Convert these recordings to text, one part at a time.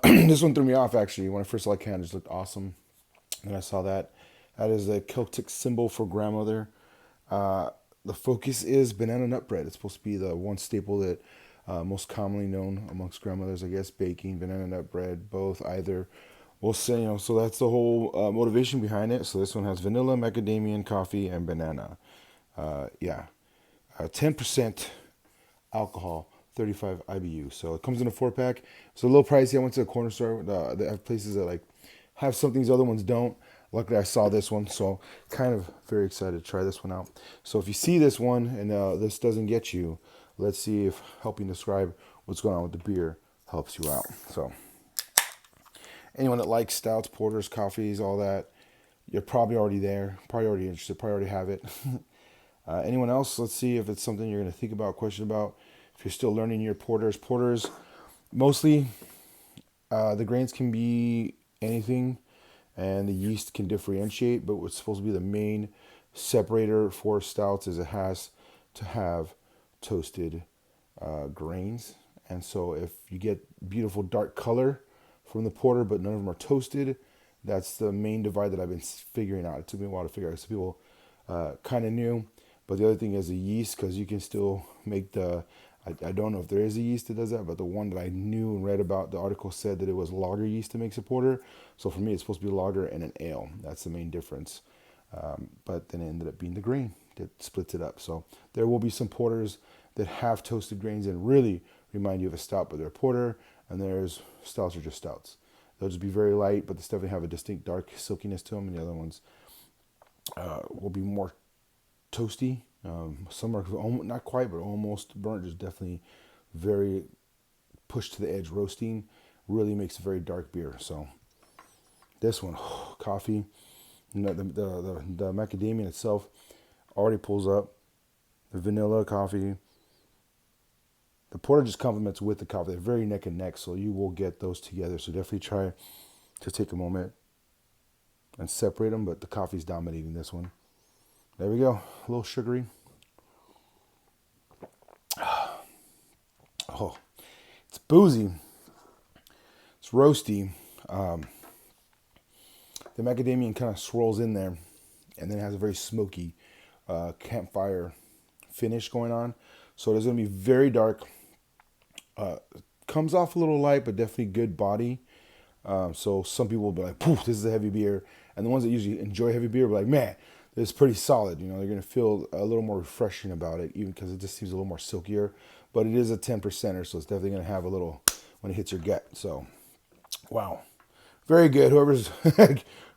This one threw me off actually. When I first saw the can, it just looked awesome. And I saw that. That is a Celtic symbol for grandmother. Uh, the focus is banana nut bread. It's supposed to be the one staple that most commonly known amongst grandmothers, I guess, baking, banana nut bread, both either. We'll say, so that's the whole motivation behind it. So this one has vanilla, macadamia, and coffee, and banana. Yeah, 10% alcohol, 35 IBU. So it comes in a 4 pack. It's a little pricey. I went to a corner store. They have places that like have some things other ones don't. Luckily, I saw this one, so kind of very excited to try this one out. So if you see this one and this doesn't get you, let's see if helping describe what's going on with the beer helps you out. So anyone that likes stouts, porters, coffees, all that, you're probably already there, probably already interested, probably already have it. Anyone else? Let's see if it's something you're going to think about, question about. If you're still learning your porters, mostly the grains can be anything, and the yeast can differentiate. But what's supposed to be the main separator for stouts is it has to have toasted grains. And so if you get beautiful dark color from the porter, but none of them are toasted, that's the main divide that I've been figuring out. It took me a while to figure out. Some people kind of knew, but the other thing is the yeast, because you can still make the. I don't know if there is a yeast that does that, but the one that I knew and read about, the article said that it was lager yeast that makes a porter. So for me, it's supposed to be a lager and an ale. That's the main difference. But then it ended up being the grain that splits it up. So there will be some porters that have toasted grains and really remind you of a stout, but they're a porter, and there's stouts are just stouts. They'll just be very light, but they definitely have a distinct dark silkiness to them, and the other ones will be more toasty. Some are not quite, but almost burnt. Just definitely very pushed to the edge. Roasting really makes a very dark beer. So this one, coffee, the macadamia itself already pulls up. The vanilla coffee. The porter just complements with the coffee. They're very neck and neck, so you will get those together. So definitely try to take a moment and separate them, but the coffee's dominating this one. There we go. A little sugary. Oh, it's boozy. It's roasty. The macadamia kind of swirls in there, and then it has a very smoky campfire finish going on. So it's going to be very dark. Comes off a little light, but definitely good body. So some people will be like, poof, this is a heavy beer. And the ones that usually enjoy heavy beer will be like, man, this is pretty solid. They're going to feel a little more refreshing about it, even because it just seems a little more silkier. But it is a 10%er, so it's definitely going to have a little when it hits your gut. So, wow. Very good. Whoever's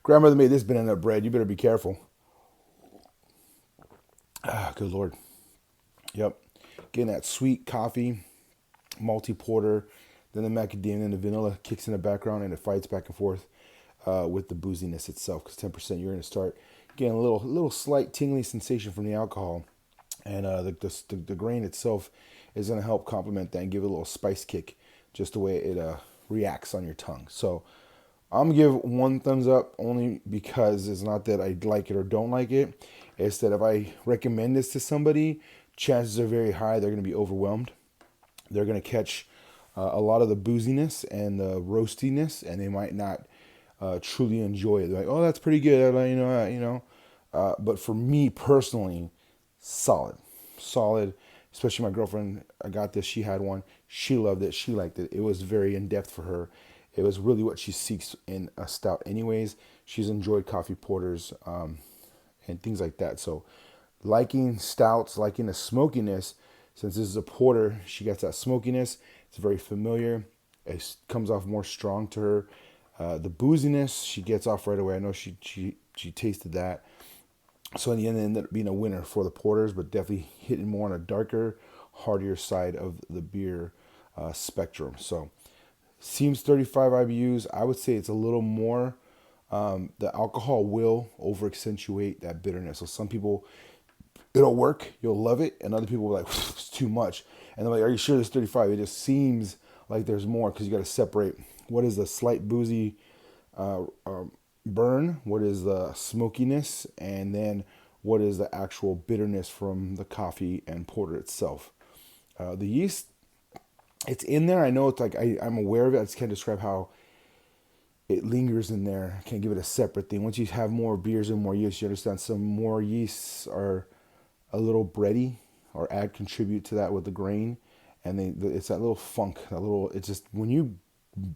grandmother made this banana bread, you better be careful. Ah, good Lord. Yep. Getting that sweet coffee, malty porter, then the macadamia and the vanilla kicks in the background, and it fights back and forth with the booziness itself. Because 10%, you're going to start getting a little slight tingly sensation from the alcohol, and the grain itself is going to help complement that and give it a little spice kick, just the way it reacts on your tongue. So I'm gonna give one thumbs up only because it's not that I like it or don't like it. It's that if I recommend this to somebody, chances are very high they're going to be overwhelmed. They're going to catch a lot of the booziness and the roastiness, and they might not truly enjoy it. They're like, "Oh, that's pretty good," But for me personally, solid, solid. Especially my girlfriend, I got this. She had one. She loved it. She liked it. It was very in depth for her. It was really what she seeks in a stout, anyways. She's enjoyed coffee porters and things like that. So, liking stouts, liking the smokiness. Since this is a porter, she gets that smokiness. It's very familiar. It comes off more strong to her. The booziness she gets off right away. I know she tasted that. So in the end, it ended up being a winner for the porters, but definitely hitting more on a darker, heartier side of the beer spectrum. So seems 35 IBUs. I would say it's a little more. The alcohol will over accentuate that bitterness. So some people, it'll work, you'll love it, and other people will be like, it's too much. And they're like, are you sure there's 35? It just seems like there's more because you got to separate what is the slight boozy burn, what is the smokiness, and then what is the actual bitterness from the coffee and porter itself. The yeast, It's in there. I know it's like I'm aware of it. I just can't describe how it lingers in there. I can't give it a separate thing. Once you have more beers and more yeast, you understand some more yeasts are a little bready or add contribute to that with the grain, and it's that little funk, that little. It's just when you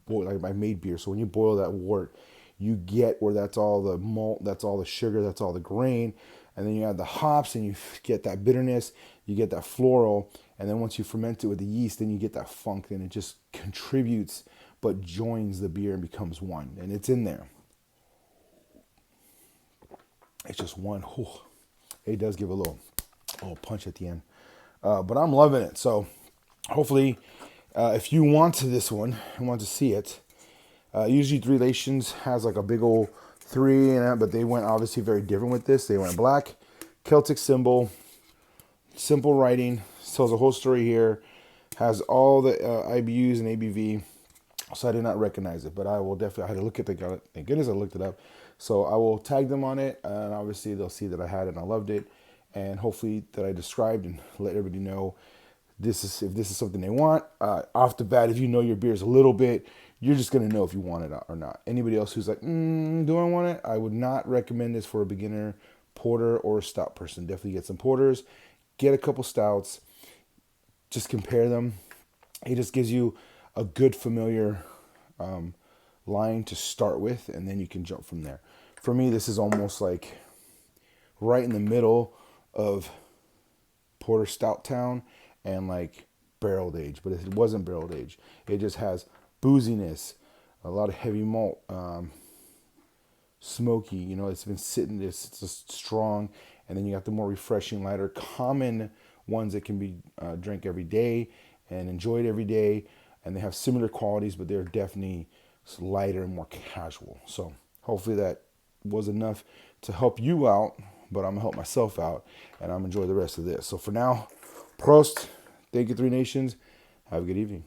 boil. Like I made beer, so when you boil that wort, you get where that's all the malt, that's all the sugar, that's all the grain, and then you add the hops, and you get that bitterness, you get that floral, and then once you ferment it with the yeast, then you get that funk, and it just contributes, but joins the beer and becomes one, and it's in there. It's just one. Whew, it does give a little punch at the end. But I'm loving it. So hopefully, if you want to this one and want to see it, usually Three Nations has like a big old three in it, but they went obviously very different with this. They went black, Celtic symbol, simple writing, tells a whole story here, has all the IBUs and ABV. So I did not recognize it, but I will definitely, I had to look at the, thank goodness I looked it up. So I will tag them on it, and obviously they'll see that I had it and I loved it, and hopefully that I described and let everybody know this is, if this is something they want. Off the bat, if you know your beers a little bit, you're just gonna know if you want it or not. Anybody else who's like, do I want it? I would not recommend this for a beginner porter or a stout person. Definitely get some porters, get a couple stouts, just compare them. It just gives you a good familiar line to start with, and then you can jump from there. For me, this is almost like right in the middle of Porter Stout Town and like barreled age, but it wasn't barreled age. It just has booziness, a lot of heavy malt, smoky. You know, it's been sitting. It's just strong, and then you got the more refreshing, lighter, common ones that can be drank every day and enjoyed every day, and they have similar qualities, but they're definitely lighter and more casual. So hopefully that was enough to help you out, but I'm gonna help myself out, and I'm enjoy the rest of this. So for now, Prost, thank you, Three Nations. Have a good evening.